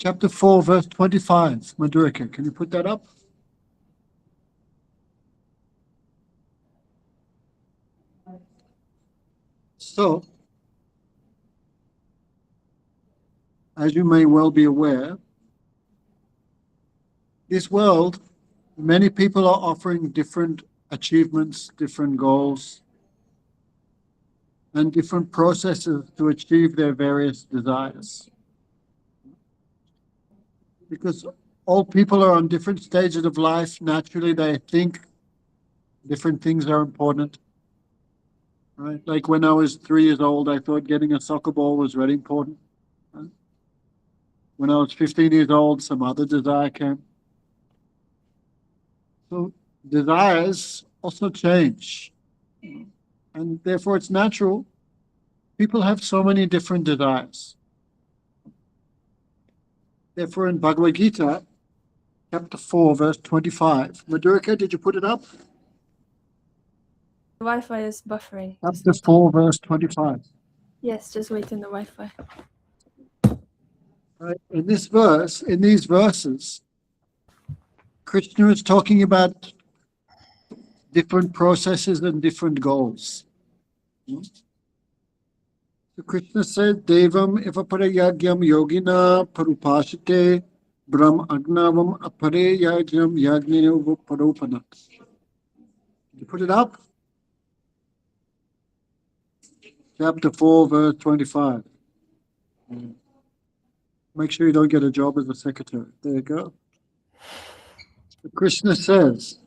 chapter 4, verse 25. Madhurika, can you put that up? So, as you may well be aware, this world, many people are offering different achievements, different goals, and different processes to achieve their various desires. Because all people are on different stages of life, naturally they think different things are important. Right? Like when I was 3 years old, I thought getting a soccer ball was very important. Right? When I was 15 years old, some other desire came. So desires also change. And therefore it's natural. People have so many different desires. Therefore in Bhagavad Gita, chapter 4, verse 25. Madhurika, did you put it up? The Wi-Fi is buffering. Chapter 4, verse 25. Yes, just wait in the Wi-Fi. Right. In this verse, in these verses, Krishna is talking about different processes and different goals. So Krishna said, Devam ivaparayagyam yogina parupashite brahm agnavam apareyagyam yagnino paropana. You put it up? Chapter 4, verse 25. Make sure you don't get a job as a secretary. There you go. So Krishna says,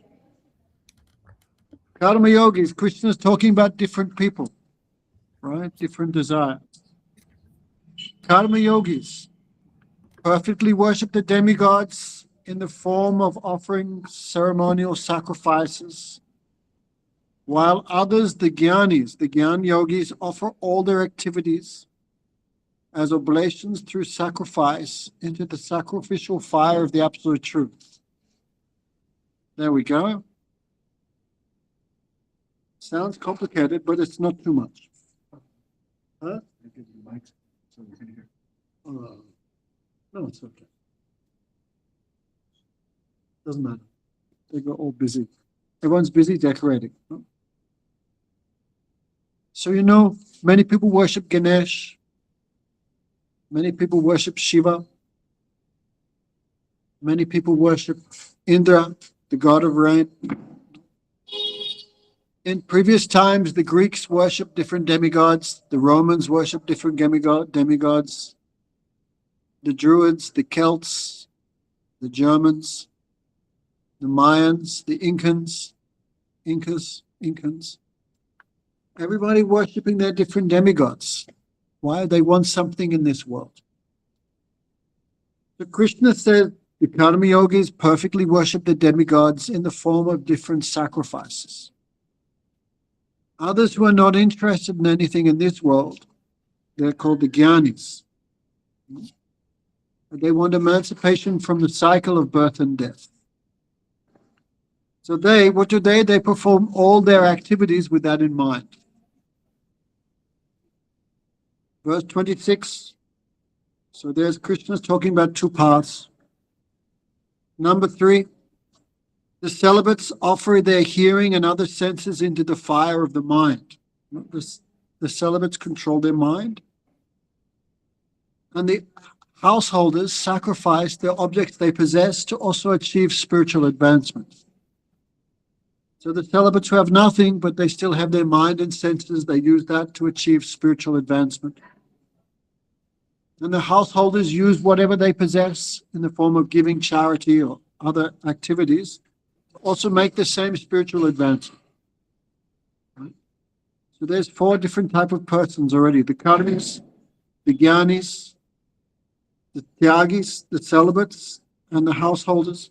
Karma yogis, Krishna is talking about different people, right? Different desires. Karma yogis perfectly worship the demigods in the form of offering ceremonial sacrifices, while others, the jnanis, the jnana yogis, offer all their activities as oblations through sacrifice into the sacrificial fire of the absolute truth. There we go. Sounds complicated, but it's not too much. Huh? I give you the mic so we can hear. No, it's okay. Doesn't matter. They go all busy. Everyone's busy decorating. Huh? So you know, many people worship Ganesh. Many people worship Shiva. Many people worship Indra, the god of rain. In previous times, the Greeks worshipped different demigods. The Romans worshipped different demigods. The Druids, the Celts, the Germans, the Mayans, the Incans. Everybody worshipping their different demigods. Why? They want something in this world. So Krishna said the karma yogis perfectly worship the demigods in the form of different sacrifices. Others who are not interested in anything in this world, they're called the jnanis. They want emancipation from the cycle of birth and death. So what do? They perform all their activities with that in mind. Verse 26. So there's Krishna talking about two paths. Number 3, the celibates offer their hearing and other senses into the fire of the mind. The celibates control their mind. And the householders sacrifice the objects they possess to also achieve spiritual advancement. So the celibates who have nothing, but they still have their mind and senses, they use that to achieve spiritual advancement. And the householders use whatever they possess in the form of giving, charity, or other activities to also make the same spiritual advancement. Right? So there's 4 different types of persons already. The karmis, the jnanis, the tyagis, the celibates, and the householders.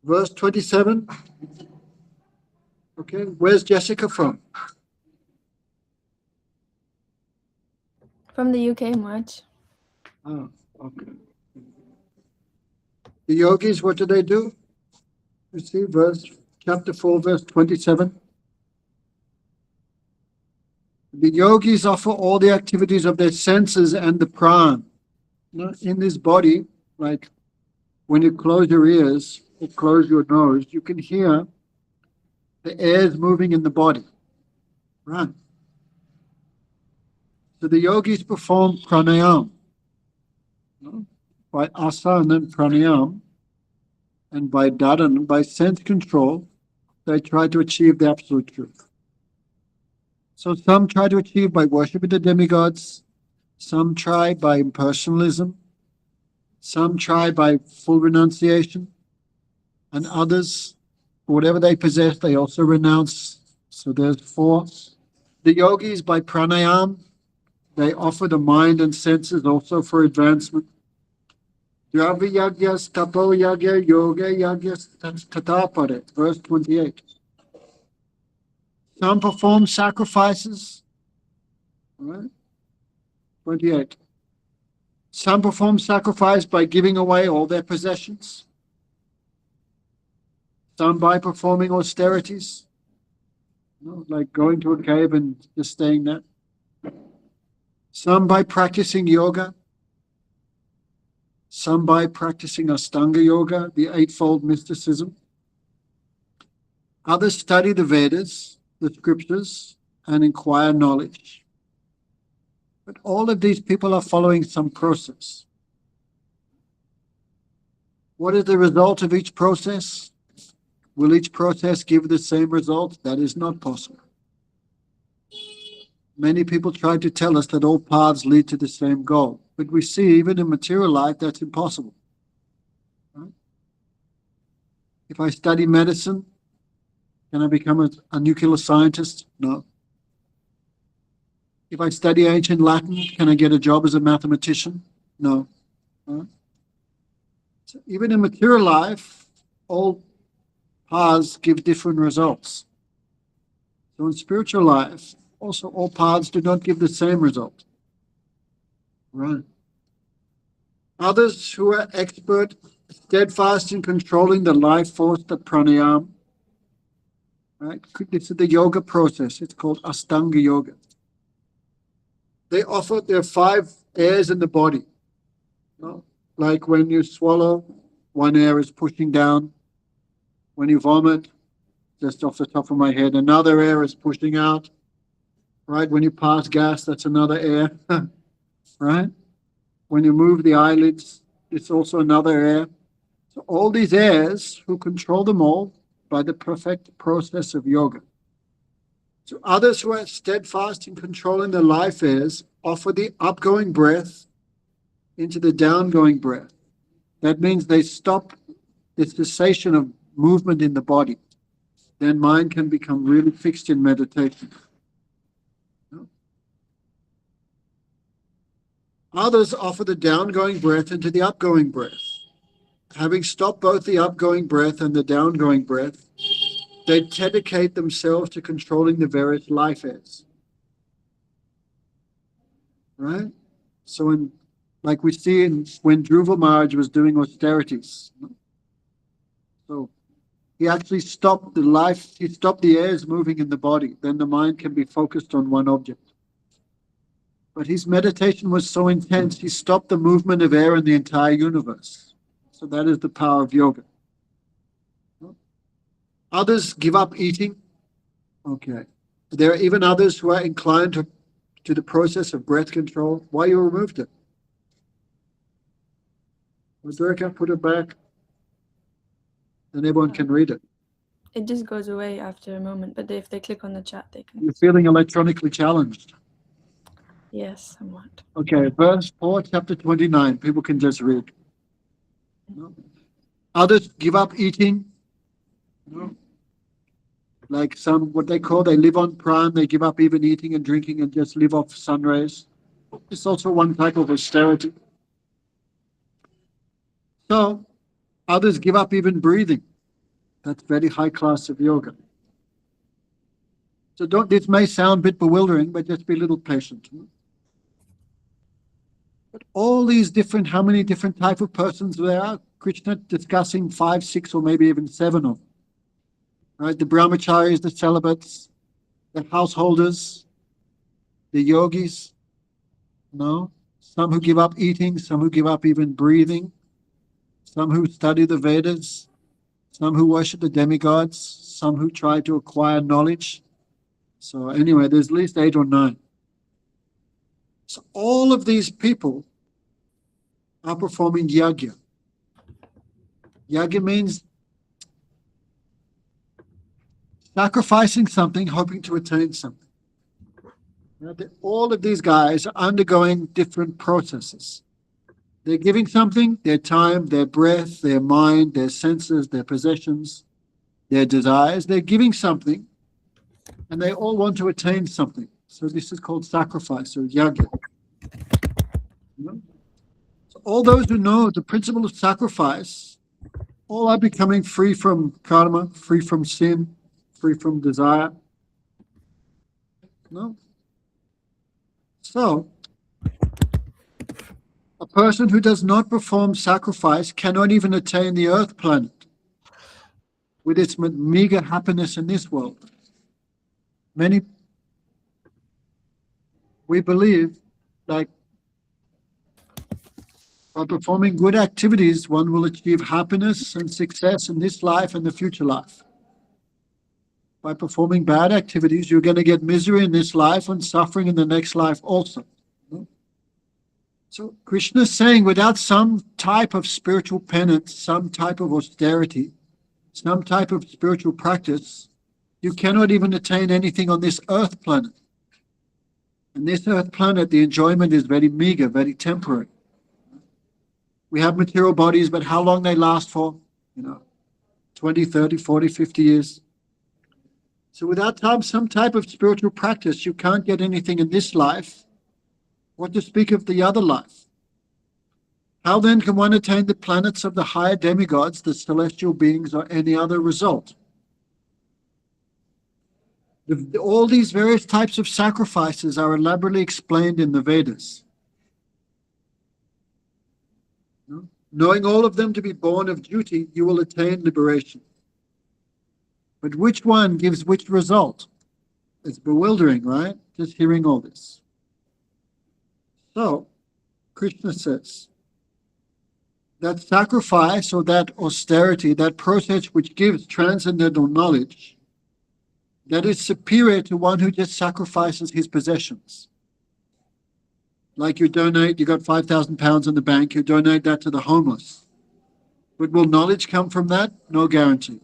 Verse 27. Okay, where's Jessica from? From the UK, March. Oh, okay. The yogis, what do? You see, chapter 4, verse 27. The yogis offer all the activities of their senses and the pran in this body, like when you close your ears or close your nose, you can hear the air is moving in the body. Right. So the yogis perform pranayam, by asana and pranayam, and by dharana, by sense control, they try to achieve the absolute truth. So some try to achieve by worshiping the demigods, some try by impersonalism, some try by full renunciation, and others, whatever they possess, they also renounce. So there's four. The yogis, by pranayam, they offer the mind and senses also for advancement. Dravya yagyas, tapo yagya, yoga yagyas, tatapare, verse 28. Some perform sacrifices, right? 28. Some perform sacrifice by giving away all their possessions. Some by performing austerities, like going to a cave and just staying there. Some by practicing yoga. Some by practicing Astanga yoga, the eightfold mysticism. Others study the Vedas, the scriptures, and inquire knowledge. But all of these people are following some process. What is the result of each process? Will each process give the same result? That is not possible. Many people try to tell us that all paths lead to the same goal, but we see even in material life that's impossible. Right? If I study medicine, can I become a nuclear scientist? No. If I study ancient Latin, can I get a job as a mathematician? No. Right? So even in material life, all paths give different results. So in spiritual life, also all paths do not give the same result. Right. Others who are expert, steadfast in controlling the life force, the pranayam, right? This is the yoga process. It's called Astanga yoga. There are 5 airs in the body. Like when you swallow, one air is pushing down. When you vomit, just off the top of my head, another air is pushing out. Right? When you pass gas, that's another air. Right? When you move the eyelids, it's also another air. So all these airs, who control them all by the perfect process of yoga. So others who are steadfast in controlling the life airs offer the upgoing breath into the downgoing breath. That means they stop the cessation of movement in the body. Then mind can become really fixed in meditation. Others offer the downgoing breath into the upgoing breath. Having stopped both the upgoing breath and the downgoing breath, they dedicate themselves to controlling the various life airs. Right? So like we see when Dhruva Maharaj was doing austerities. So he actually stopped the airs moving in the body. Then the mind can be focused on one object. But his meditation was so intense, he stopped the movement of air in the entire universe. So that is the power of yoga. Others give up eating. Okay. There are even others who are inclined to the process of breath control. Why you removed it? Durga, put it back. Then everyone can read it. It just goes away after a moment, but if they click on the chat, they can. You're feeling electronically challenged. Yes, somewhat. Okay, verse 4, chapter 29. People can just read. Others give up eating. Like what they live on prime. They give up even eating and drinking and just live off sun rays. It's also one type of austerity. So others give up even breathing. That's very high class of yoga. So this may sound a bit bewildering, but just be a little patient. But all these how many different type of persons there are? Krishna discussing 5, 6, or maybe even 7 of them. Right? The brahmacharis, the celibates, the householders, the yogis. No? some who give up eating, some who give up even breathing, some who study the Vedas, some who worship the demigods, some who try to acquire knowledge. So anyway, there's at least 8 or 9. So all of these people are performing yajna. Yajna means sacrificing something, hoping to attain something. All of these guys are undergoing different processes. They're giving something, their time, their breath, their mind, their senses, their possessions, their desires. They're giving something, and they all want to attain something. So this is called sacrifice or yajna. So all those who know the principle of sacrifice, all are becoming free from karma, free from sin, free from desire. No? So, a person who does not perform sacrifice cannot even attain the earth planet with its meager happiness in this world. We believe, like, by performing good activities, one will achieve happiness and success in this life and the future life. By performing bad activities, you're going to get misery in this life and suffering in the next life also. So Krishna is saying, without some type of spiritual penance, some type of austerity, some type of spiritual practice, you cannot even attain anything on this earth planet. On this earth planet, the enjoyment is very meager, very temporary. We have material bodies, but how long they last for? 20, 30, 40, 50 years. So without some type of spiritual practice, you can't get anything in this life. What to speak of the other life? How then can one attain the planets of the higher demigods, the celestial beings, or any other result? All these various types of sacrifices are elaborately explained in the Vedas. Knowing all of them to be born of duty, you will attain liberation. But which one gives which result? It's bewildering, right? Just hearing all this. So, Krishna says that sacrifice or that austerity, that process which gives transcendental knowledge, that is superior to one who just sacrifices his possessions. Like you donate, you got 5,000 pounds in the bank, you donate that to the homeless. But will knowledge come from that? No guarantee.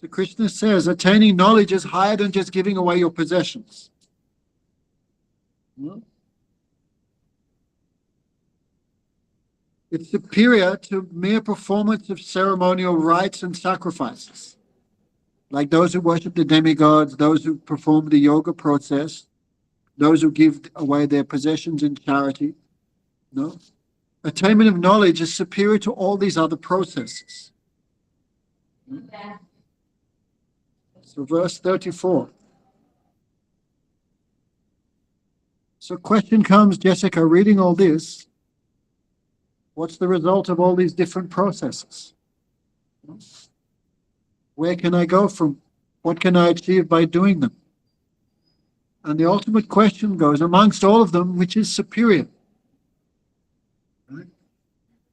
So Krishna says attaining knowledge is higher than just giving away your possessions. It's superior to mere performance of ceremonial rites and sacrifices. Like those who worship the demigods, those who perform the yoga process, those who give away their possessions in charity. No? Attainment of knowledge is superior to all these other processes. So verse 34. So question comes, Jessica, reading all this, what's the result of all these different processes? Where can I go from? What can I achieve by doing them? And the ultimate question goes, amongst all of them, which is superior? Right?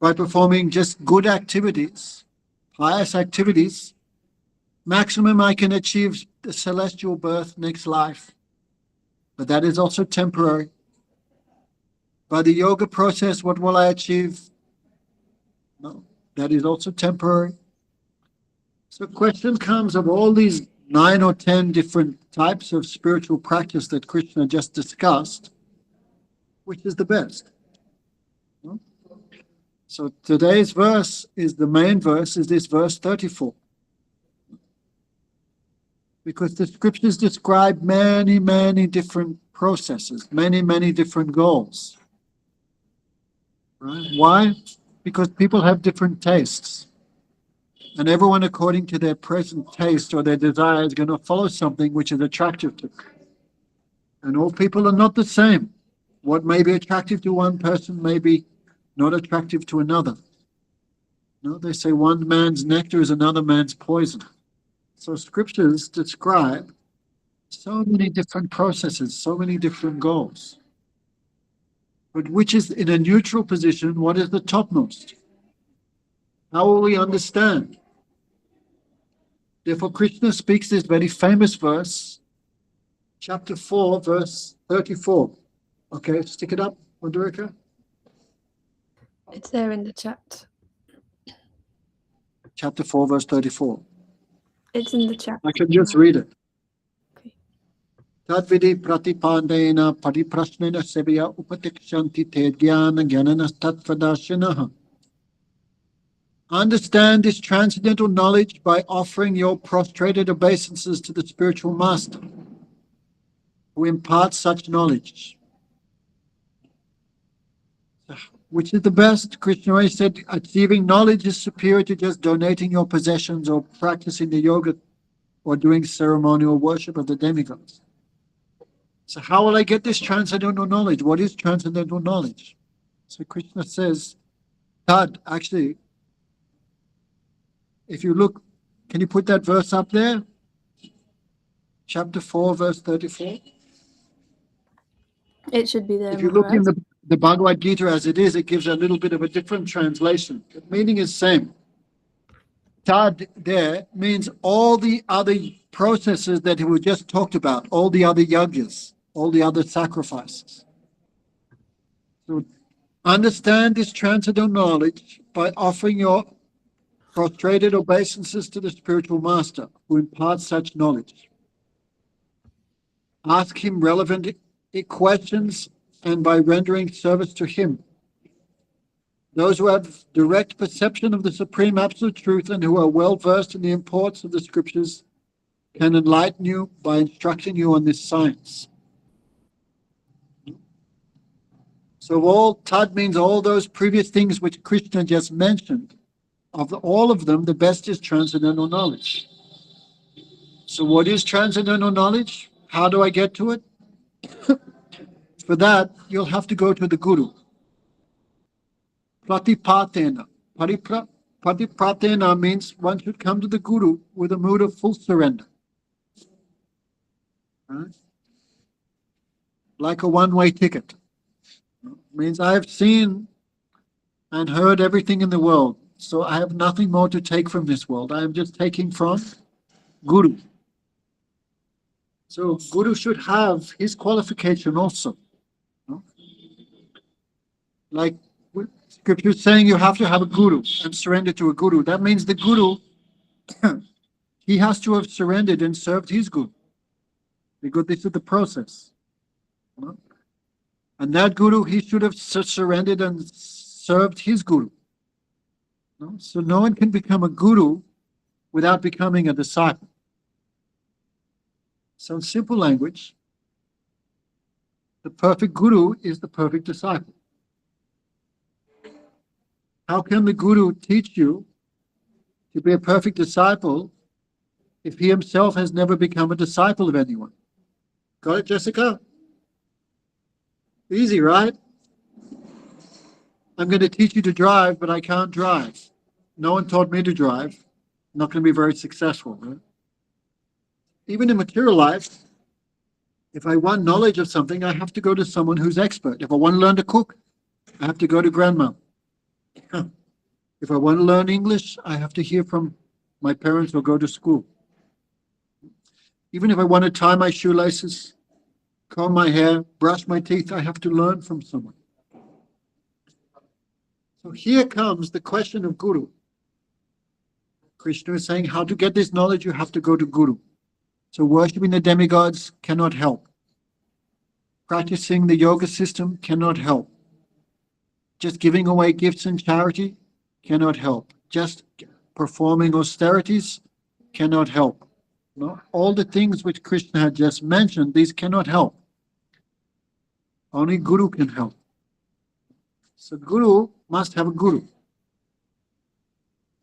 By performing just good activities, pious activities, maximum I can achieve the celestial birth next life. But that is also temporary. By the yoga process, what will I achieve? No, that is also temporary. So question comes of all these 9 or 10 different types of spiritual practice that Krishna just discussed, which is the best? No? So today's verse is the main verse, is this verse 34. Because the scriptures describe many, many different processes, many, many different goals. Right? Why? Because people have different tastes. And everyone, according to their present taste or their desire, is going to follow something which is attractive to them. And all people are not the same. What may be attractive to one person may be not attractive to another. No, they say one man's nectar is another man's poison. So scriptures describe so many different processes, so many different goals. But which is in a neutral position, what is the topmost? How will we understand? Therefore, Krishna speaks this very famous verse, chapter 4, verse 34. Okay, stick it up, Madhurika. It's there in the chat. Chapter 4, verse 34. It's in the chat. I can just read it. Okay. Tadvidi pratipandena pariprasnena sevya upatikshanti te jnana jnananas tatvadashinaha. Understand this transcendental knowledge by offering your prostrated obeisances to the spiritual master who imparts such knowledge. Which is the best? Krishna said, achieving knowledge is superior to just donating your possessions or practicing the yoga or doing ceremonial worship of the demigods. So how will I get this transcendental knowledge? What is transcendental knowledge? So Krishna says, Tad, actually, if you look, can you put that verse up there? Chapter 4, verse 34. It should be there. If you look in Maharaj. the Bhagavad Gita as it is, it gives a little bit of a different translation. The meaning is same. Tad there means all the other processes that we just talked about, all the other yajnas, all the other sacrifices. So understand this transcendental knowledge by offering your prostrated obeisances to the spiritual master who imparts such knowledge. Ask him relevant questions and by rendering service to him. Those who have direct perception of the supreme absolute truth and who are well versed in the importance of the scriptures can enlighten you by instructing you on this science. So all Tad means all those previous things which Krishna just mentioned. Of all of them, the best is transcendental knowledge. So what is transcendental knowledge? How do I get to it? For that, you'll have to go to the Guru. Pratipatena. Pratipatena means one should come to the Guru with a mood of full surrender. Right? Like a one-way ticket. Means I have seen and heard everything in the world, so I have nothing more to take from this world. I am just taking from Guru. So Guru should have his qualification also. Like scripture is saying, you have to have a Guru and surrender to a Guru. That means the Guru, he has to have surrendered and served his Guru. Because this is the process. And that Guru, he should have surrendered and served his Guru. So no one can become a Guru without becoming a disciple. So in simple language, the perfect Guru is the perfect disciple. How can the Guru teach you to be a perfect disciple if he himself has never become a disciple of anyone? Got it, Jessica? Easy, right? I'm going to teach you to drive, but I can't drive. No one taught me to drive. I'm not going to be very successful. Right? Even in material life, if I want knowledge of something, I have to go to someone who's expert. If I want to learn to cook, I have to go to grandma. If I want to learn English, I have to hear from my parents or go to school. Even if I want to tie my shoelaces, comb my hair, brush my teeth, I have to learn from someone. So here comes the question of Guru. Krishna is saying, how to get this knowledge, you have to go to Guru. So worshipping the demigods cannot help. Practicing the yoga system cannot help. Just giving away gifts and charity cannot help. Just performing austerities cannot help. No? All the things which Krishna had just mentioned, these cannot help. Only Guru can help. So Guru must have a Guru.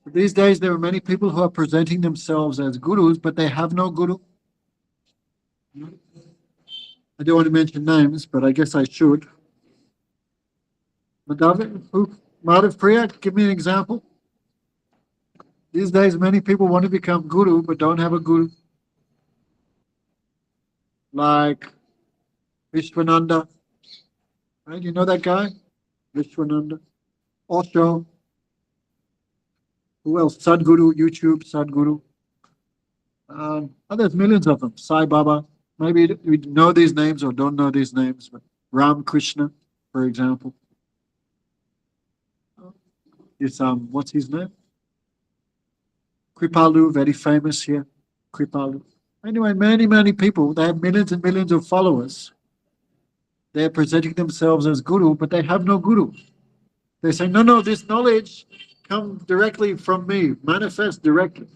These days there are many people who are presenting themselves as Gurus, but they have no Guru. I don't want to mention names, but I guess I should. Madhav Priya, give me an example. These days many people want to become Guru, but don't have a Guru. Like Vishwananda, Right? You know that guy? Vishwananda. Osho. Who else? Sadhguru, YouTube, Sadhguru. There's millions of them. Sai Baba. Maybe we know these names or don't know these names, but Ram Krishna, for example. Is what's his name? Kripalu, very famous here. Kripalu. Anyway, many people. They have millions and millions of followers. They're presenting themselves as guru, but they have no guru. They say, no, this knowledge comes directly from me, manifest directly.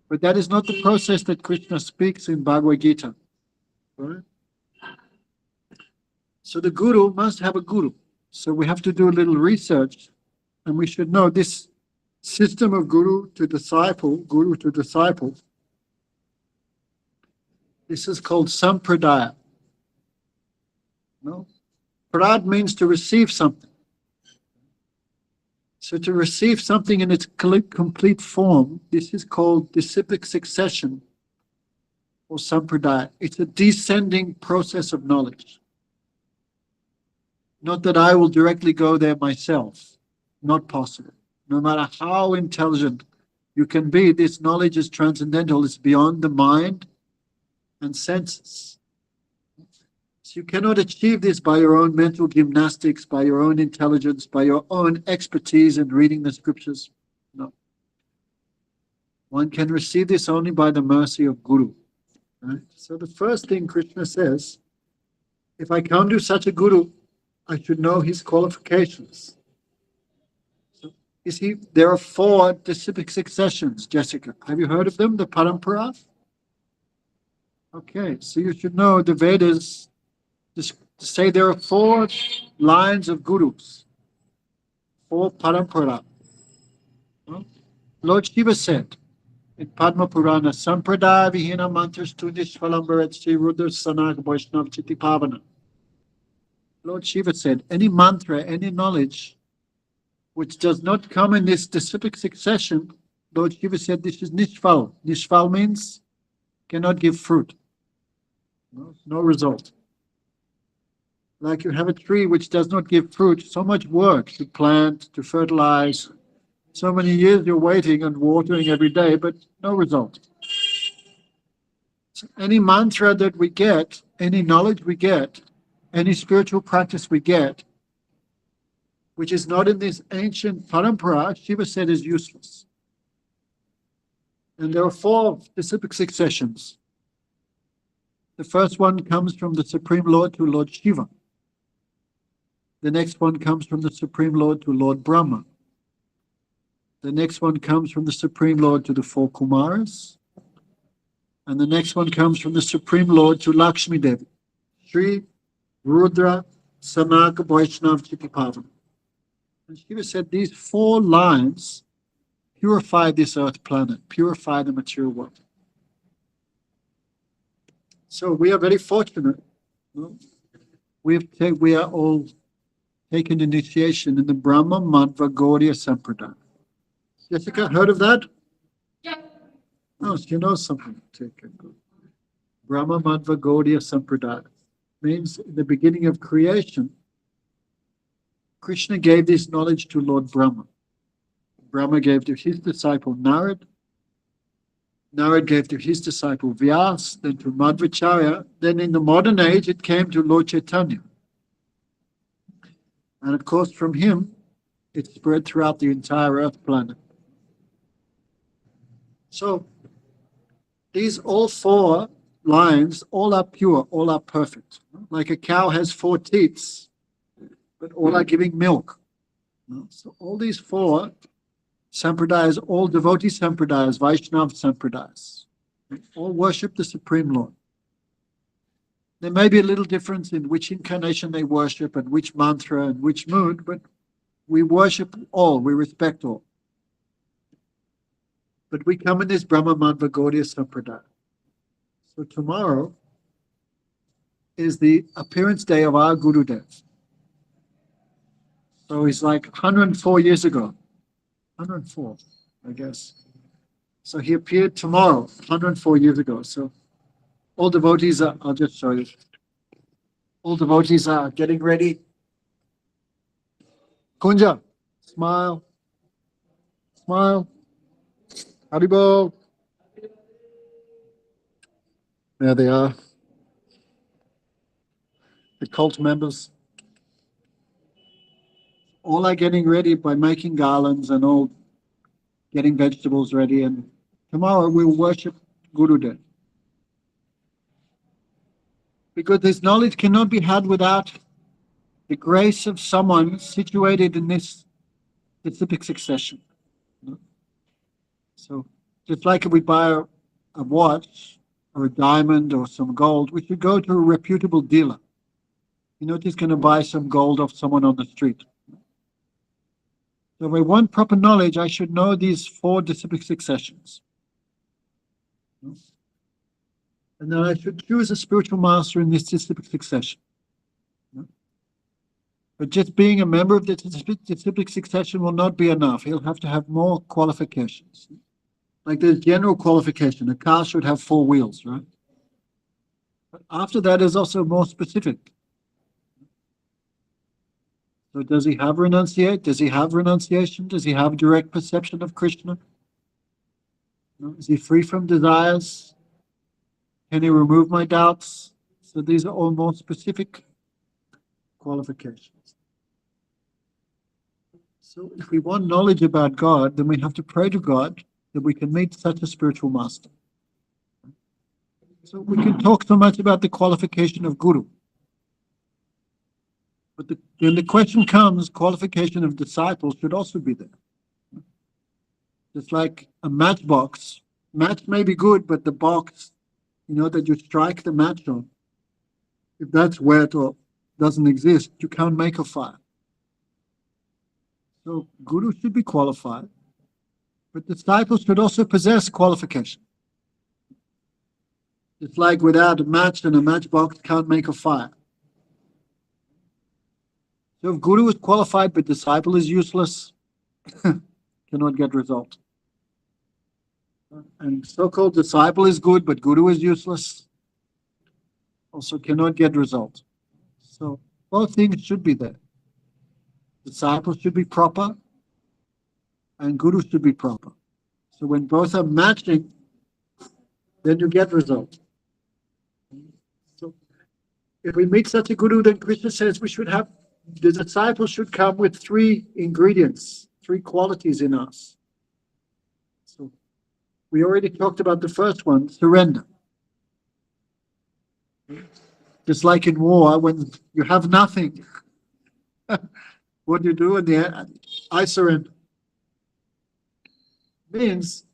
But that is not the process that Krishna speaks in Bhagavad Gita. Right? So the guru must have a guru. So we have to do a little research, and we should know this system of guru to disciple. This is called sampradaya. No? Prad means to receive something. So to receive something in its complete form, this is called disciplic succession or sampradaya. It's a descending process of knowledge. Not that I will directly go there myself. Not possible. No matter how intelligent you can be, this knowledge is transcendental. It's beyond the mind and senses. So you cannot achieve this by your own mental gymnastics, by your own intelligence, by your own expertise in reading the scriptures. No. One can receive this only by the mercy of Guru. Right? So the first thing Krishna says, if I come to such a Guru, I should know his qualifications. So, you see, there are 4 disciplic successions, Jessica. Have you heard of them, the parampara? Okay, so you should know the Vedas say there are 4 lines of gurus, 4 parampara. Lord Shiva said in Padma Purana, Sampradaya Vihina Mantras tu Nishvalambaret Sri Rudra Sanag Vaishnav Chiti Pavana. Lord Shiva said, any mantra, any knowledge which does not come in this specific succession, Lord Shiva said this is Nishval. Nishval means cannot give fruit. No result. Like you have a tree which does not give fruit, so much work to plant, to fertilize, so many years you're waiting and watering every day, but no result. So any mantra that we get, any knowledge we get, any spiritual practice we get, which is not in this ancient parampara, Shiva said is useless. And there are 4 specific successions. The first one comes from the Supreme Lord to Lord Shiva. The next one comes from the Supreme Lord to Lord Brahma. The next one comes from the Supreme Lord to the 4 Kumaras. And the next one comes from the Supreme Lord to Lakshmi Devi. Sri Rudra Sanaka Vaishnav Chitipavana. And Shiva said these 4 lines purify this earth planet, purify the material world. So we are very fortunate. We are all taken initiation in the Brahma Madhva Gaudiya Sampradaya. Jessica, heard of that? Yeah. Oh, she knows something. Brahma Madhva Gaudiya Sampradaya means in the beginning of creation, Krishna gave this knowledge to Lord Brahma. Brahma gave to his disciple Narad. Narad gave to his disciple Vyas, then to Madhvacharya. Then in the modern age, it came to Lord Chaitanya. And of course, from him, it spread throughout the entire earth planet. So these all 4 lines, all are pure, all are perfect. Like a cow has 4 teats, but all are giving milk. So all these 4 sampradayas, all devotee sampradayas, Vaishnava sampradayas, all worship the Supreme Lord. There may be a little difference in which incarnation they worship and which mantra and which mood, but we worship all, we respect all. But we come in this Brahma Madhva Gaudiya Sampradaya. So tomorrow is the appearance day of our Gurudev. So he's like 104 years ago. 104, I guess. So he appeared tomorrow, 104 years ago. So all devotees I'll just show you. All devotees are getting ready. Kunja, smile, smile. Haribo. There they are. The cult members. All are getting ready by making garlands and all getting vegetables ready. And tomorrow we'll worship Gurudev. Because this knowledge cannot be had without the grace of someone situated in this specific succession. So just like if we buy a watch or a diamond or some gold, we should go to a reputable dealer. You're not just going to buy some gold off someone on the street. So if I want proper knowledge, I should know these 4 disciplic successions. And then I should choose a spiritual master in this disciplic succession. But just being a member of the disciplic succession will not be enough. He'll have to have more qualifications. Like there's general qualification. A car should have 4 wheels, right? But after that is also more specific. So does he have renunciate? Does he have renunciation? Does he have direct perception of Krishna? Is he free from desires? Can he remove my doubts? So these are all more specific qualifications. So if we want knowledge about God, then we have to pray to God that we can meet such a spiritual master. So we can talk so much about the qualification of Guru. But then the question comes, qualification of disciples should also be there. Just like a matchbox. Match may be good, but the box, that you strike the match on, if that's wet or doesn't exist, you can't make a fire. So Guru should be qualified, but disciples should also possess qualification. It's like without a match and a matchbox can't make a fire. So if Guru is qualified but disciple is useless, cannot get result. And so-called disciple is good but Guru is useless, also cannot get result. So both things should be there. Disciple should be proper and Guru should be proper. So when both are matching, then you get result. So if we meet such a Guru, then Krishna says the disciple should come with 3 ingredients, 3 qualities in us. So we already talked about the first one, surrender. Just like in war, when you have nothing, what do you do in the end? I surrender. Means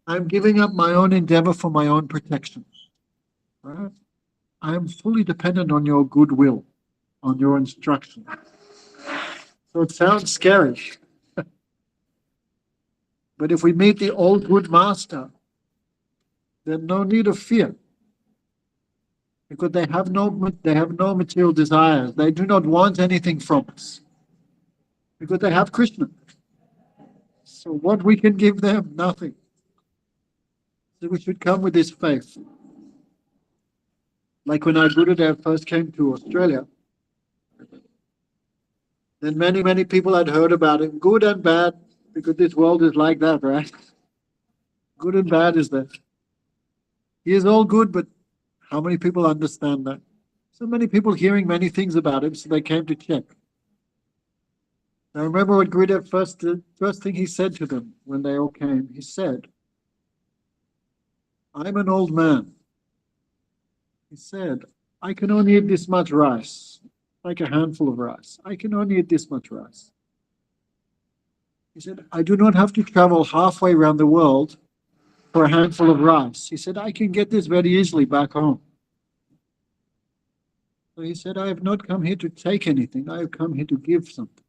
I'm giving up my own endeavor for my own protection. Right? I am fully dependent on your goodwill, on your instruction. So it sounds scary. But if we meet the old good master, then no need of fear. Because they have no material desires. They do not want anything from us. Because they have Krishna. So what we can give them? Nothing. So we should come with this faith. Like when our Gurudev first came to Australia, then many, many people had heard about him, good and bad, because this world is like that, right? Good and bad is that. He is all good, but how many people understand that? So many people hearing many things about him, so they came to check. Now remember what Gurudev first thing he said to them when they all came. He said, I'm an old man. He said, I can only eat this much rice, like a handful of rice. I can only eat this much rice. He said, I do not have to travel halfway around the world for a handful of rice. He said, I can get this very easily back home. So he said, I have not come here to take anything. I have come here to give something.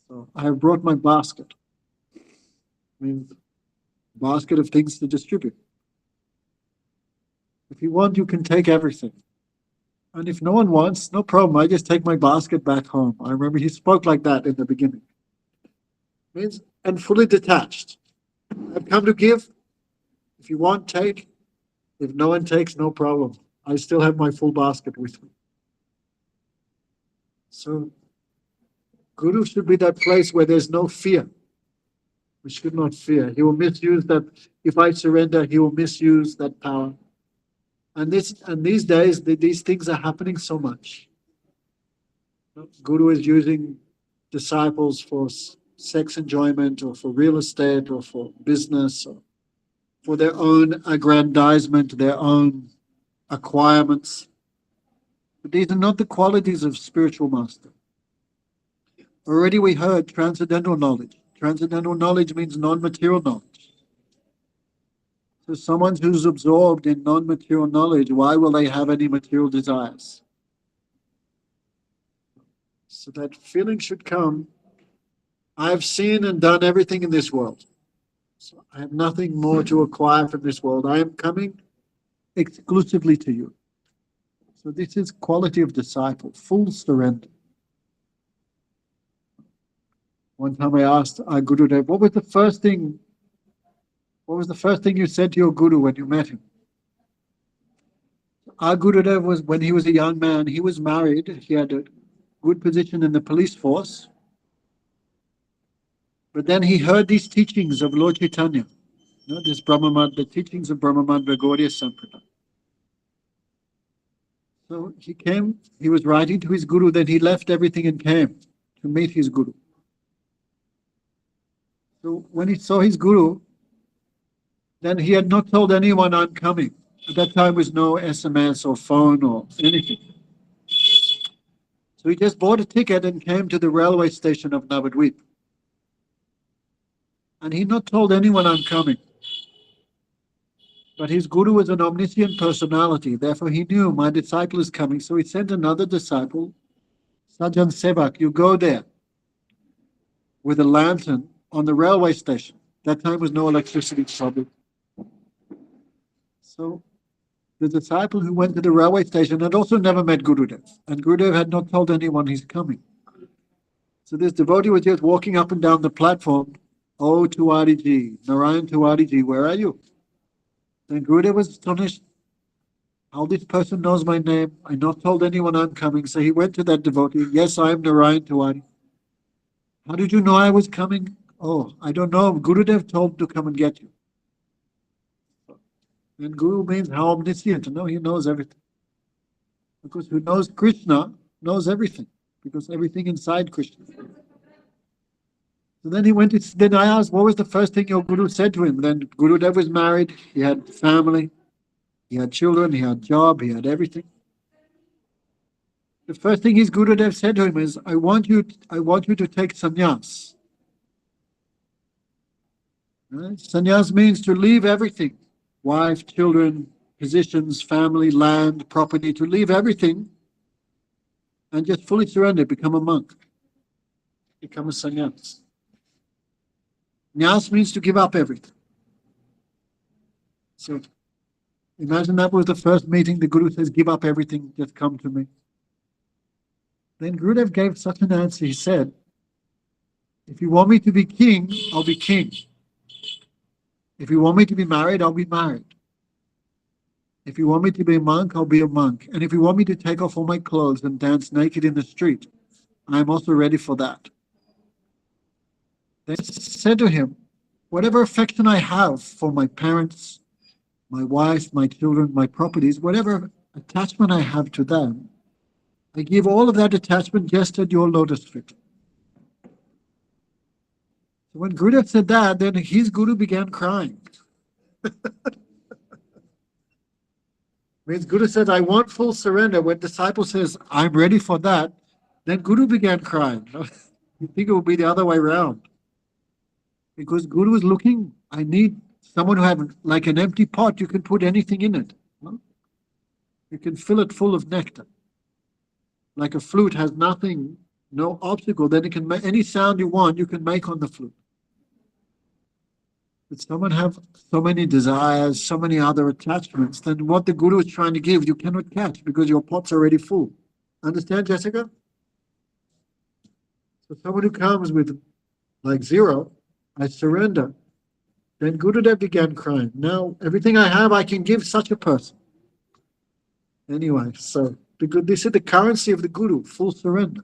So I have brought my basket. Means basket of things to distribute. If you want, you can take everything. And if no one wants, no problem. I just take my basket back home. I remember he spoke like that in the beginning. Means, and fully detached. I've come to give. If you want, take. If no one takes, no problem. I still have my full basket with me. So Guru should be that place where there's no fear. We should not fear. He will misuse that. If I surrender, he will misuse that power. And these days, these things are happening so much. Guru is using disciples for sex enjoyment, or for real estate, or for business, or for their own aggrandizement, their own acquirements. But these are not the qualities of spiritual master. Already we heard transcendental knowledge. Transcendental knowledge means non-material knowledge. So someone who's absorbed in non-material knowledge, why will they have any material desires? So that feeling should come. I have seen and done everything in this world. So I have nothing more to acquire from this world. I am coming exclusively to you. So this is quality of disciple, full surrender. One time I asked our Gurudev, what was the first thing you said to your Guru when you met him? Our Gurudev was, when he was a young man, he was married, he had a good position in the police force. But then he heard these teachings of Lord Chaitanya, this the teachings of Brahmamantra Gaudiya Sampradaya. So he was writing to his Guru, then he left everything and came to meet his Guru. So when he saw his Guru, then he had not told anyone, I'm coming. At that time, there was no SMS or phone or anything. So he just bought a ticket and came to the railway station of Navadvip. And he not told anyone, I'm coming. But his Guru was an omniscient personality. Therefore, he knew my disciple is coming. So he sent another disciple, Sajan Sevak, you go there with a lantern on the railway station. That time was no electricity problem. So the disciple who went to the railway station had also never met Gurudev. And Gurudev had not told anyone he's coming. So this devotee was just walking up and down the platform. Oh, Tiwari-ji, Narayan Tiwari-ji, where are you? Then Gurudev was astonished. How this person knows my name? I not told anyone I'm coming. So he went to that devotee. Yes, I am Narayan Tiwari. How did you know I was coming? Oh, I don't know. Gurudev told to come and get you. And Guru means how omniscient. No, he knows everything. Because who knows Krishna knows everything. Because everything inside Krishna. So then then I asked, what was the first thing your Guru said to him? Then Gurudev was married, he had family, he had children, he had job, he had everything. The first thing his Gurudev said to him is, I want you to take sannyas. Right? Sannyas means to leave everything. Wife, children, positions, family, land, property, to leave everything and just fully surrender, become a monk, become a sannyas. Nyas means to give up everything. So imagine that was the first meeting. The Guru says, give up everything, just come to me. Then Gurudev gave such an answer. He said, if you want me to be king, I'll be king. If you want me to be married, I'll be married. If you want me to be a monk, I'll be a monk. And if you want me to take off all my clothes and dance naked in the street, I'm also ready for that. They said to him, whatever affection I have for my parents, my wife, my children, my properties, whatever attachment I have to them, I give all of that attachment just at your lotus feet. So when Gurudev said that, then his Guru began crying. Means Guru says, I want full surrender. When disciple says, I'm ready for that, then Guru began crying. You think it would be the other way around. Because Guru is looking, I need someone who have like an empty pot, you can put anything in it. You can fill it full of nectar. Like a flute has nothing, no obstacle, then it can make any sound you want, you can make on the flute. But someone have so many desires, so many other attachments, then what the Guru is trying to give, you cannot catch because your pot's already full. Understand, Jessica? So someone who comes with like zero, I surrender. Then Gurudev began crying. Now, everything I have, I can give such a person. Anyway, so because this is the currency of the Guru, full surrender.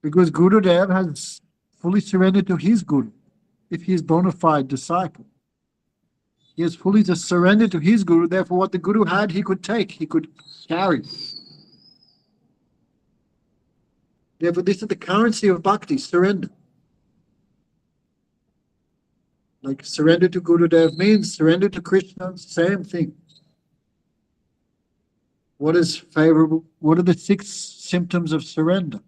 Because Gurudev has fully surrendered to his Guru, if he is bona fide disciple. He has fully just surrendered to his Guru, therefore what the Guru had, he could take, he could carry. Therefore, this is the currency of bhakti, surrender. Like surrender to Gurudev means surrender to Krishna, same thing. What is favorable? What are the 6 symptoms of surrender?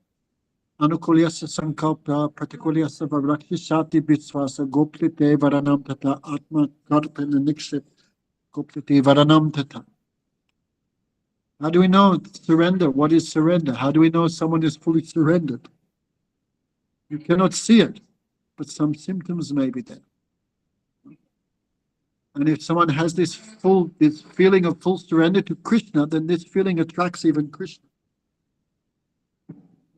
Anukulyasya sankalpa, pratikulyasya vavrakshi shati biswasa, goplite varanam tata, atma karpena nikshit, goplite varanam tata. How do we know surrender? What is surrender? How do we know someone is fully surrendered? You cannot see it, but some symptoms may be there. And if someone has this feeling of full surrender to Krishna, then this feeling attracts even Krishna.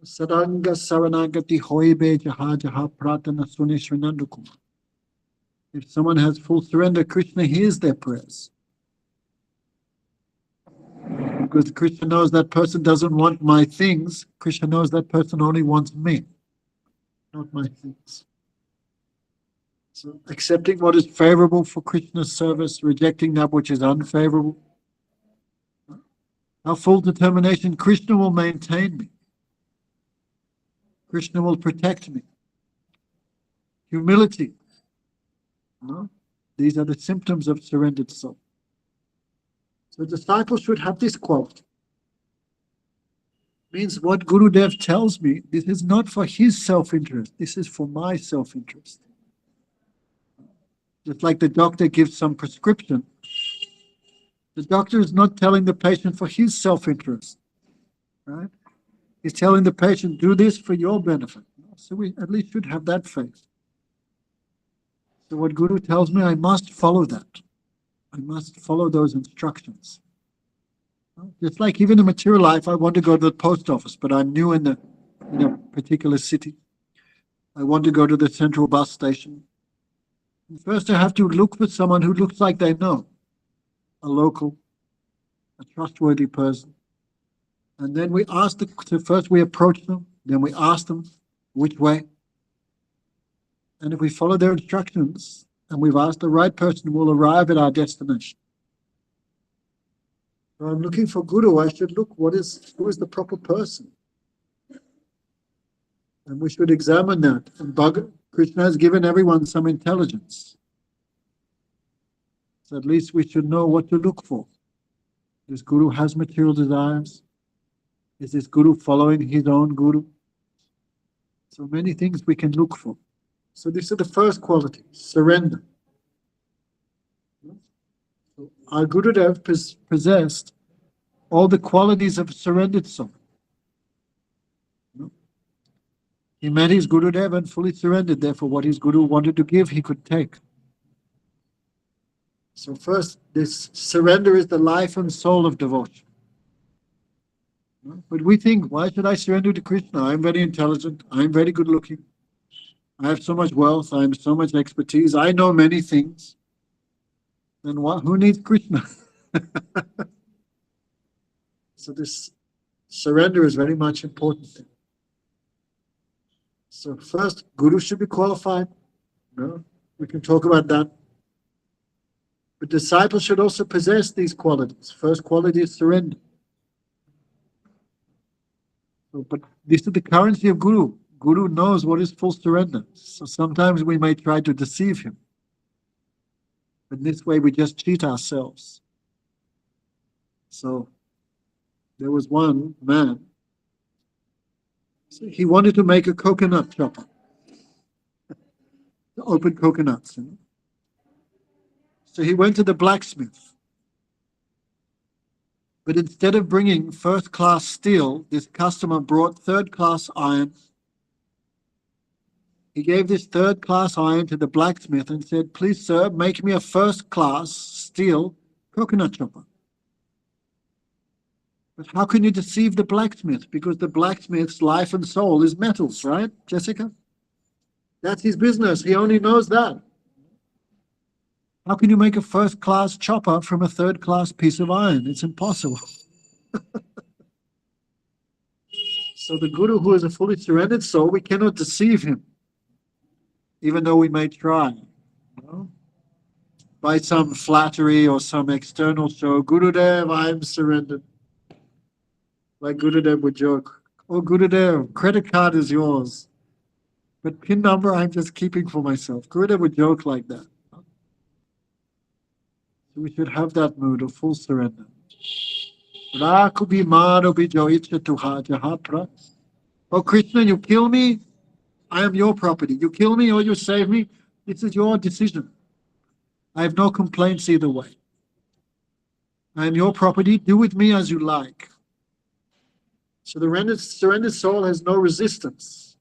Saranga saranagati hoibe jaha jaha pratana sunishranandukuma. If someone has full surrender, Krishna hears their prayers. Because Krishna knows that person doesn't want my things. Krishna knows that person only wants me, not my things. So accepting what is favorable for Krishna's service, rejecting that which is unfavorable. Our full determination, Krishna will maintain me. Krishna will protect me. Humility. No? These are the symptoms of surrendered soul. So disciples should have this quality. Means what Gurudev tells me, this is not for his self-interest, this is for my self-interest. Just like the doctor gives some prescription, the doctor is not telling the patient for his self-interest, right? He's telling the patient, do this for your benefit. So we at least should have that faith. So what Guru tells me, I must follow that. I must follow those instructions. Just like even in material life, I want to go to the post office, but I'm new in a particular city. I want to go to the central bus station. First, I have to look for someone who looks like they know, a local, a trustworthy person. And then we ask first we approach them, then we ask them which way. And if we follow their instructions and we've asked the right person, we'll arrive at our destination. So I'm looking for Guru. I should look who is the proper person. And we should examine that. And Krishna has given everyone some intelligence. So at least we should know what to look for. This Guru has material desires. Is this Guru following his own Guru? So many things we can look for. So this is the first quality, surrender. So our Gurudev possessed all the qualities of surrendered soul. He met his Gurudev and fully surrendered. Therefore, what his Guru wanted to give, he could take. So first, this surrender is the life and soul of devotion. But we think, why should I surrender to Krishna? I'm very intelligent. I'm very good looking. I have so much wealth. I have so much expertise. I know many things. Then who needs Krishna? So this surrender is very much important. So first, Guru should be qualified. No, we can talk about that. But disciples should also possess these qualities. First quality is surrender. So, but this is the currency of Guru. Guru knows what is full surrender. So sometimes we may try to deceive him. But this way we just cheat ourselves. So there was one man, so he wanted to make a coconut chopper. To open coconuts. So he went to the blacksmith. But instead of bringing first-class steel, this customer brought third-class iron. He gave this third-class iron to the blacksmith and said, please, sir, make me a first-class steel coconut chopper. But how can you deceive the blacksmith? Because the blacksmith's life and soul is metals, right, Jessica? That's his business. He only knows that. How can you make a first-class chopper from a third-class piece of iron? It's impossible. So the Guru, who is a fully surrendered soul, we cannot deceive him, even though we may try. You know? By some flattery or some external show, Gurudev, I am surrendered. Like Gurudev would joke, oh Gurudev, credit card is yours, but PIN number I'm just keeping for myself. Gurudev would joke like that. So we should have that mood of full surrender. Oh Krishna, you kill me, I am your property. You kill me or you save me, this is your decision. I have no complaints either way. I am your property, do with me as you like. So the surrendered soul has no resistance.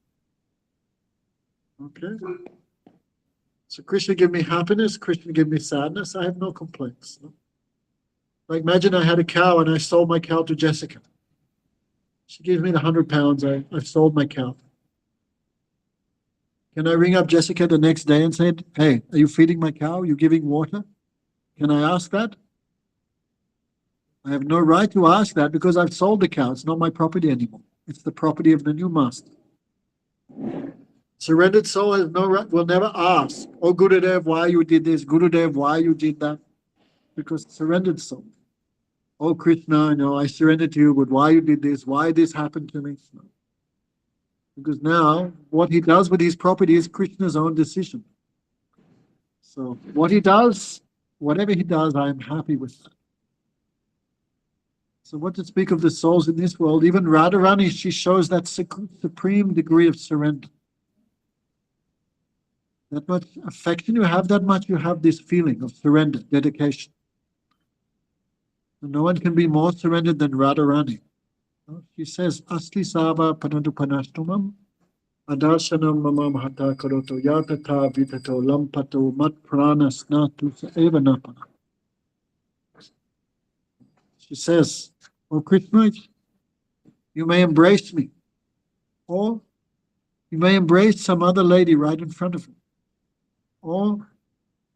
Okay? So Krishna give me happiness, Krishna give me sadness, I have no complaints. Like imagine I had a cow and I sold my cow to Jessica. She gave me the £100, I've sold my cow. Can I ring up Jessica the next day and say, hey, are you feeding my cow? Are you giving water? Can I ask that? I have no right to ask that because I've sold the cow. It's not my property anymore. It's the property of the new master. Surrendered soul has no right, will never ask, oh Gurudev, why you did this? Gurudev, why you did that? Because surrendered soul. Oh Krishna, no, I surrender to you, but why you did this? Why this happened to me? No. Because now what he does with his property is Krishna's own decision. So what he does, whatever he does, I am happy with that. So what to speak of the souls in this world, even Radharani, she shows that supreme degree of surrender. That much affection you have, that much you have this feeling of surrender, dedication. And no one can be more surrendered than Radharani. She says, Asli Sava Panadu Panashtumam, Adarsanam Mama Mahata Karoto Yatata Vitato Lampato Mat Prana Snatu Eva Napana. She says, oh Krishna, you may embrace me, or you may embrace some other lady right in front of you, or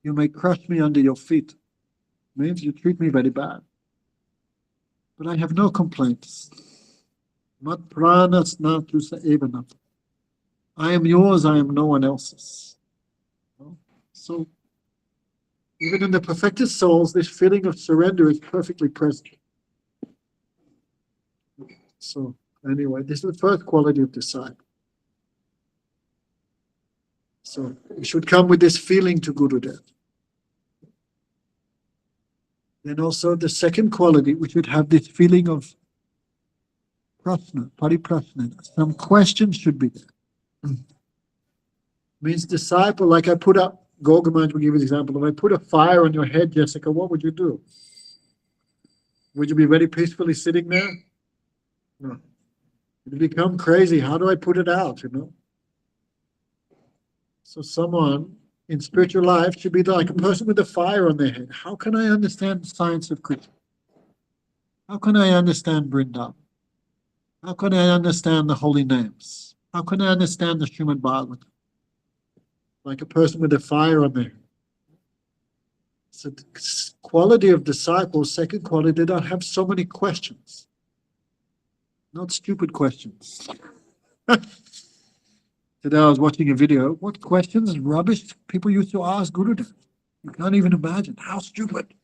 you may crush me under your feet. Means you treat me very bad. But I have no complaints. Mat prana snatu eva napana. I am yours, I am no one else's. So, even in the perfected souls, this feeling of surrender is perfectly present. So, anyway, this is the first quality of disciple. So, we should come with this feeling to Gurudev. Then also the second quality, we should have this feeling of prasna, pariprasna. Some questions should be there. Means disciple, like I put up, Gogamaj will give an example. If I put a fire on your head, Jessica, what would you do? Would you be very peacefully sitting there? No. You'd become crazy. How do I put it out, you know? So someone in spiritual life should be like a person with a fire on their head. How can I understand the science of Krishna? How can I understand Vrindavan? How can I understand the holy names? How can I understand the Srimad Bhagavatam? Like a person with a fire on their head. So the quality of disciples, second quality, they don't have so many questions. Not stupid questions. Today I was watching a video. What questions, rubbish people used to ask Gurudev. You can't even imagine. How stupid.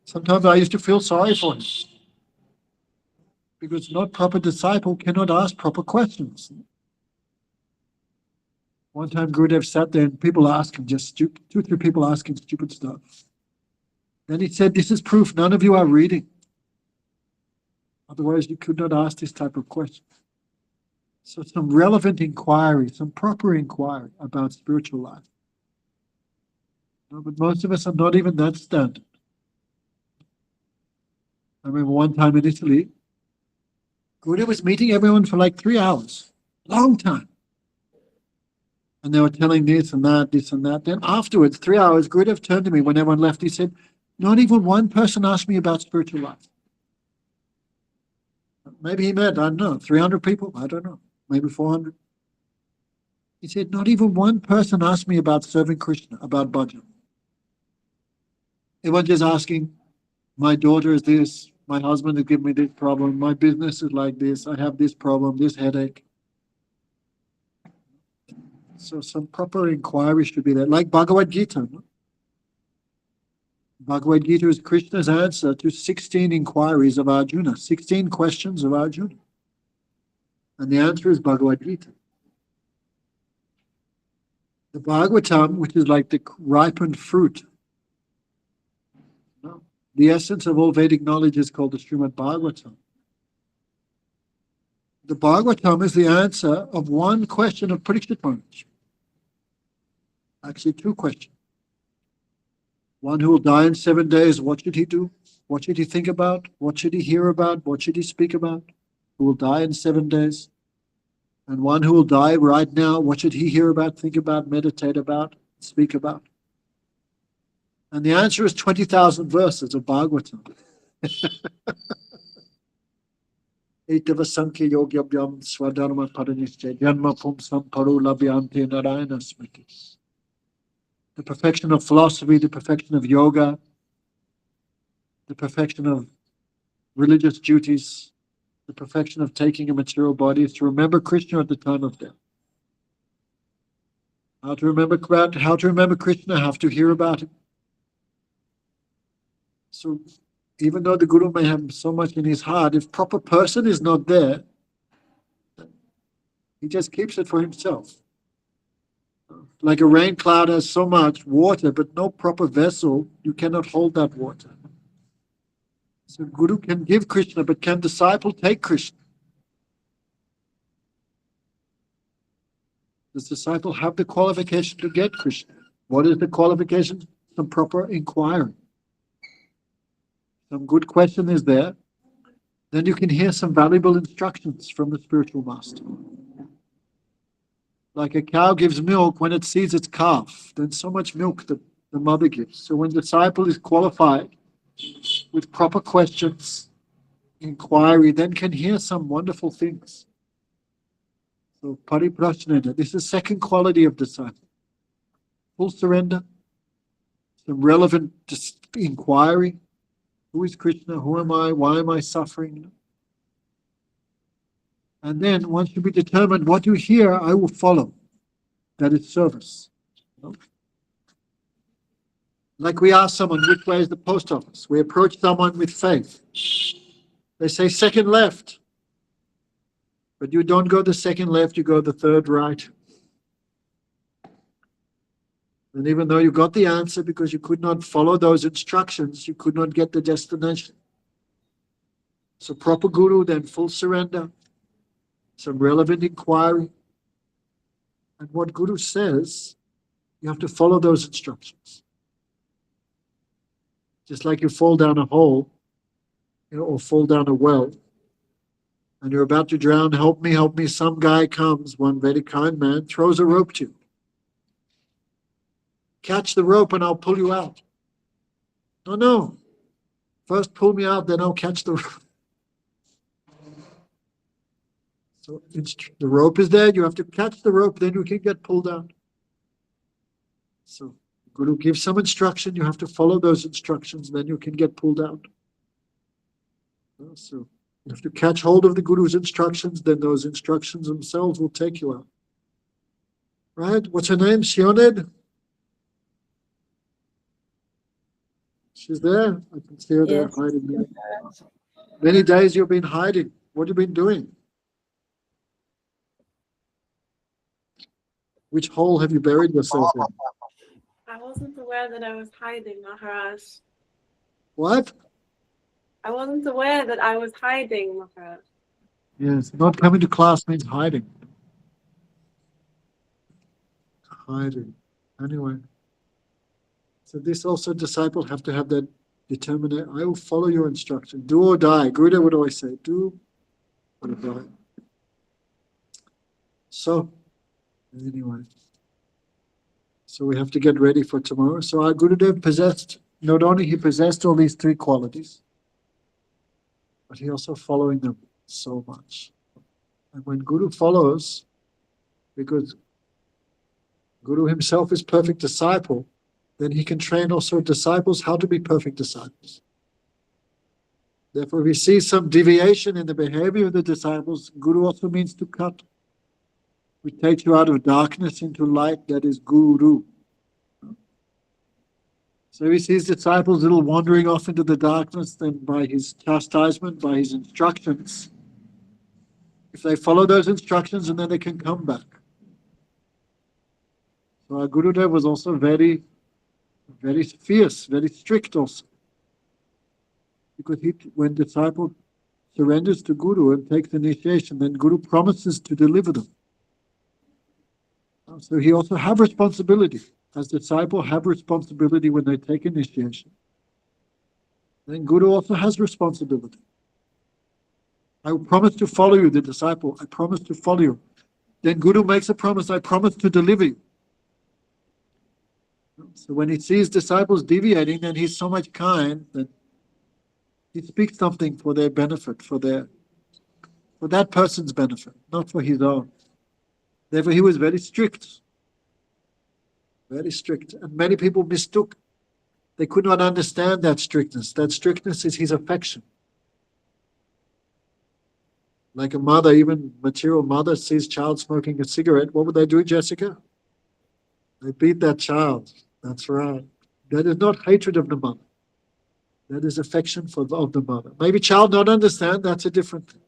Sometimes I used to feel sorry for him. Because not proper disciple cannot ask proper questions. One time Gurudev sat there and people asked him just stupid, 2 or 3 people asking stupid stuff. Then he said, this is proof none of you are reading. Otherwise you could not ask this type of question. So some relevant inquiry, some proper inquiry about spiritual life. No, but most of us are not even that standard. I remember one time in Italy, Gurudev was meeting everyone for like 3 hours. Long time. And they were telling this and that, this and that. Then afterwards, 3 hours, Gurudev turned to me when everyone left. He said, not even one person asked me about spiritual life. Maybe he met, I don't know, 300 people? I don't know. Maybe 400. He said, not even one person asked me about serving Krishna, about bhajan. Everyone just asking, my daughter is this, my husband has given me this problem, my business is like this, I have this problem, this headache. So some proper inquiry should be there, like Bhagavad Gita. No? Bhagavad Gita is Krishna's answer to 16 inquiries of Arjuna, 16 questions of Arjuna. And the answer is Bhagavad Gita. The Bhagavatam, which is like the ripened fruit. No? The essence of all Vedic knowledge is called the Srimad Bhagavatam. The Bhagavatam is the answer of one question of Parikshit Maharaj. Actually, two questions. One who will die in 7 days, what should he do? What should he think about? What should he hear about? What should he speak about? Who will die in 7 days? And one who will die right now, what should he hear about, think about, meditate about, speak about? And the answer is 20,000 verses of Bhagavatam. Etava Sankhya Yogyabhyam Swadharma Paranishya Janma Pumsam Paru Labhyante Narayana Smriti. The perfection of philosophy, the perfection of yoga, the perfection of religious duties, the perfection of taking a material body is to remember Krishna at the time of death. How to remember Krishna, have to hear about him. So even though the Guru may have so much in his heart, if proper person is not there, he just keeps it for himself. Like a rain cloud has so much water, but no proper vessel, you cannot hold that water. So Guru can give Krishna, but can disciple take Krishna? Does disciple have the qualification to get Krishna? What is the qualification? Some proper inquiry. Some good question is there. Then you can hear some valuable instructions from the spiritual master. Like a cow gives milk when it sees its calf, then so much milk the mother gives. So when the disciple is qualified with proper questions, inquiry, then can hear some wonderful things. So pariprashnena, this is second quality of disciple. Full surrender, some relevant inquiry. Who is Krishna? Who am I? Why am I suffering? And then once you be determined what you hear, I will follow. That is service. Like we ask someone, which way is the post office? We approach someone with faith. They say second left. But you don't go the second left, you go the third right. And even though you got the answer because you could not follow those instructions, you could not get the destination. So proper Guru, then full surrender, some relevant inquiry. And what Guru says, you have to follow those instructions. Just like you fall down a hole, or fall down a well, and you're about to drown, help me, some guy comes, one very kind man, throws a rope to you. Catch the rope and I'll pull you out. No. First pull me out, then I'll catch the rope. So the rope is there, you have to catch the rope, then you can get pulled out. So Guru gives some instruction, you have to follow those instructions, then you can get pulled out. So you have to catch hold of the Guru's instructions, then those instructions themselves will take you out. Right? What's her name? Shioned? She's there. I can see her there hiding there. Many days you've been hiding. What have you been doing? Which hole have you buried yourself in? I wasn't aware that I was hiding, Maharaj. What? I wasn't aware that I was hiding, Maharaj. Yes, not coming to class means hiding. Hiding. Anyway. So this also disciple have to have that determination. I will follow your instruction. Do or die. Gurudev would always say, do or die. So, anyway. So we have to get ready for tomorrow. So our Gurudev possessed, not only he possessed all these three qualities, but he also following them so much. And when Guru follows, because Guru himself is perfect disciple, then he can train also disciples how to be perfect disciples. Therefore, if we see some deviation in the behavior of the disciples, Guru also means to cut. We take you out of darkness into light, that is Guru. So he sees disciples little wandering off into the darkness, then by his chastisement, by his instructions, if they follow those instructions, and then they can come back. So our Gurudev was also very, very fierce, very strict also. Because when disciple surrenders to Guru and takes initiation, then Guru promises to deliver them. So he also have responsibility. As disciple have responsibility when they take initiation. Then Guru also has responsibility. I promise to follow you, the disciple. I promise to follow you. Then Guru makes a promise, I promise to deliver you. So when he sees disciples deviating, then he's so much kind that he speaks something for their benefit, for that person's benefit, not for his own. Therefore, he was very strict. Very strict. And many people mistook. They could not understand that strictness. That strictness is his affection. Like a mother, even material mother, sees child smoking a cigarette. What would they do, Jessica? They beat that child. That's right. That is not hatred of the mother. That is affection of the mother. Maybe child not understand, that's a different thing.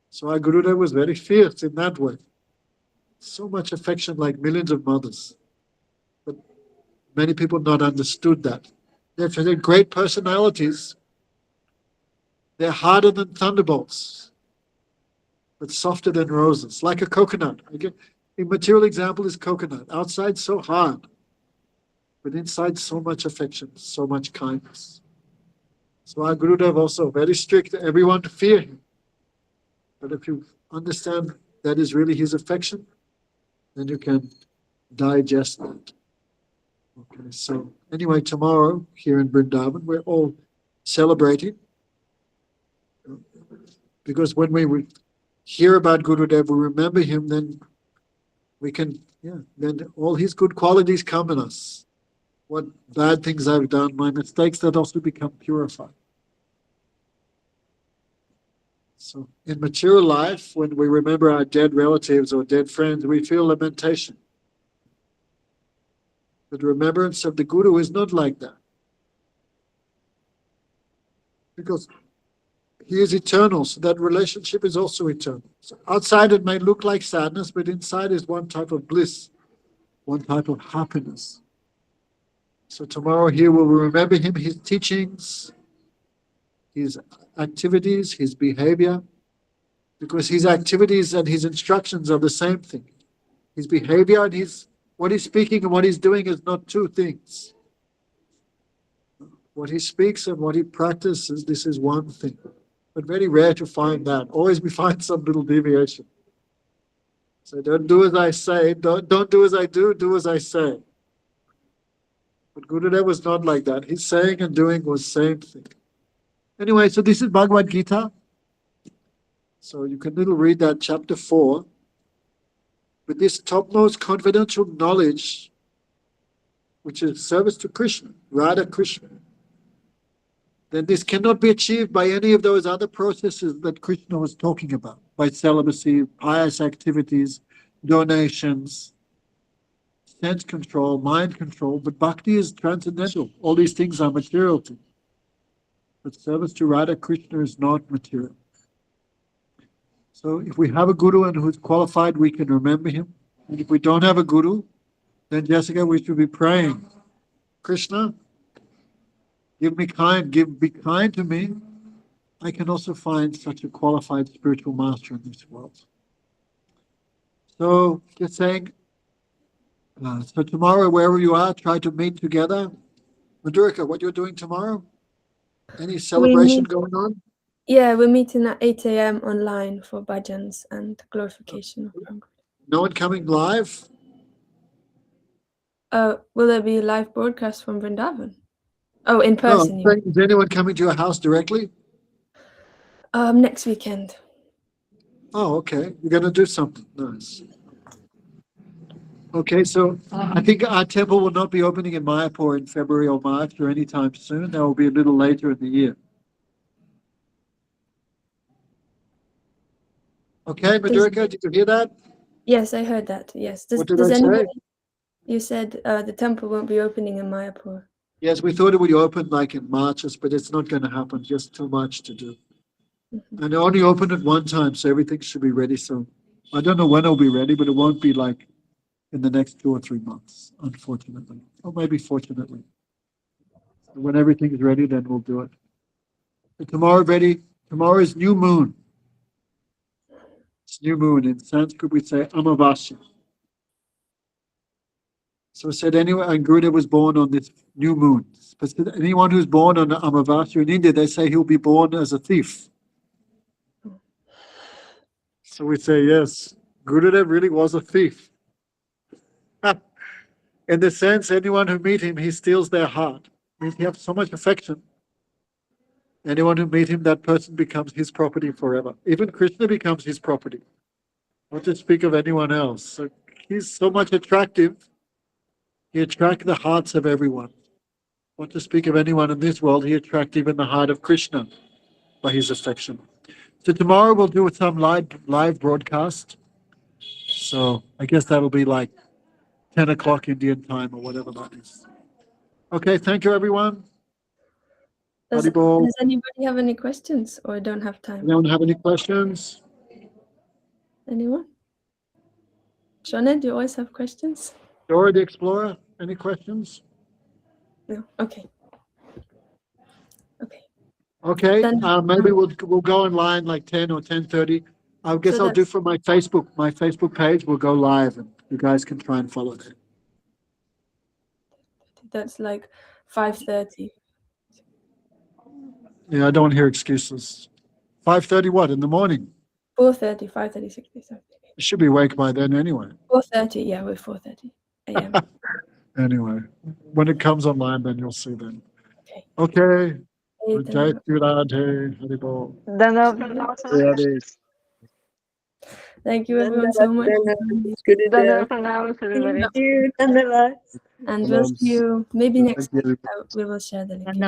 So our Gurudev was very fierce in that way. So much affection like millions of mothers. But many people not understood that. They're great personalities. They're harder than thunderbolts, but softer than roses, like a coconut. Again, a material example is coconut. Outside so hard, but inside so much affection, so much kindness. So our Gurudev also very strict, everyone to fear him. But if you understand that is really his affection, then you can digest that. Okay, so anyway, tomorrow here in Vrindavan, we're all celebrating. Because when we hear about Gurudev, we remember him, then we can, then all his good qualities come in us. What bad things I've done, my mistakes, that also become purified. So in material life, when we remember our dead relatives or dead friends, we feel lamentation. But remembrance of the Guru is not like that. Because he is eternal, so that relationship is also eternal. So outside it may look like sadness, but inside is one type of bliss, one type of happiness. So tomorrow here we will remember him, his teachings, his activities, his behavior, because his activities and his instructions are the same thing. His behavior and what he's speaking and what he's doing is not two things. What he speaks and what he practices, this is one thing. But very rare to find that. Always we find some little deviation. So don't do as I say, don't do as I do as I say. But Gurudev was not like that. His saying and doing was same thing. Anyway, so this is Bhagavad Gita. So you can little read that chapter 4. With this topmost confidential knowledge, which is service to Krishna, Radha Krishna, then this cannot be achieved by any of those other processes that Krishna was talking about, by celibacy, pious activities, donations, sense control, mind control, but bhakti is transcendental. All these things are material things. But service to Radha Krishna is not material. So if we have a guru and who's qualified, we can remember him. And if we don't have a guru, then Jessica, we should be praying, Krishna, be kind to me. I can also find such a qualified spiritual master in this world. So just saying, so tomorrow, wherever you are, try to meet together. Madhurika, what you're doing tomorrow? Any celebration going on? Yeah, we're meeting at 8 a.m. online for bhajans and glorification of Prabhupada. No one coming live? Will there be a live broadcast from Vrindavan? Oh, in No, person. is anyone coming to your house directly? Next weekend. Oh, okay. You're going to do something nice. Okay, so I think our temple will not be opening in Mayapur in February or March or anytime soon. That will be a little later in the year. Okay, Madhurika, did you hear that? Yes, I heard that. Yes. What did Does I say? anybody? You said the temple won't be opening in Mayapur. Yes, we thought it would open like in March, but it's not going to happen. Just too much to do. Mhm. And they only open it one time, so everything should be ready soon. I don't know when it'll be ready, but it won't be like in the next 2 or 3 months, unfortunately. Or maybe fortunately. So when everything is ready, then we'll do it. So tomorrow is new moon. It's new moon. In Sanskrit, we say Amavasya. So it said anyone, and Gurudev was born on this new moon. But anyone who's born on Amavasya in India, they say he'll be born as a thief. So we say, yes, Gurudev really was a thief. In the sense, anyone who meet him, he steals their heart. Means he has so much affection. Anyone who meet him, that person becomes his property forever. Even Krishna becomes his property. Not to speak of anyone else. So he's so much attractive. He attracts the hearts of everyone. Not to speak of anyone in this world, he attracts even the heart of Krishna by his affection. So tomorrow we'll do some live broadcast. So I guess that'll be like 10 o'clock Indian time or whatever that is. Okay, thank you everyone. Does Haribol. anybody have any questions or don't have time? Anyone have any questions? Anyone? Shona, do you always have questions? Dora the Explorer, any questions? No. Okay. Okay. Okay, Then- maybe we'll go online like 10 or 10:30. I guess So I'll do that's- from my Facebook page. We'll go live and you guys can try and follow it. That's like 5:30. Yeah, I don't hear excuses. 5:30 what, in the morning? 4:30, 5:30, 60, 70. You should be awake by then anyway. 4:30, yeah, we're 4:30 a.m. Anyway, when it comes online, then you'll see then. Okay. Okay. Hey, Jai then- Shri Radhe, Haribol. Radhe. Thank you everyone so much. Dandavad pranams, everybody. And we'll see you maybe next week. We will share the link.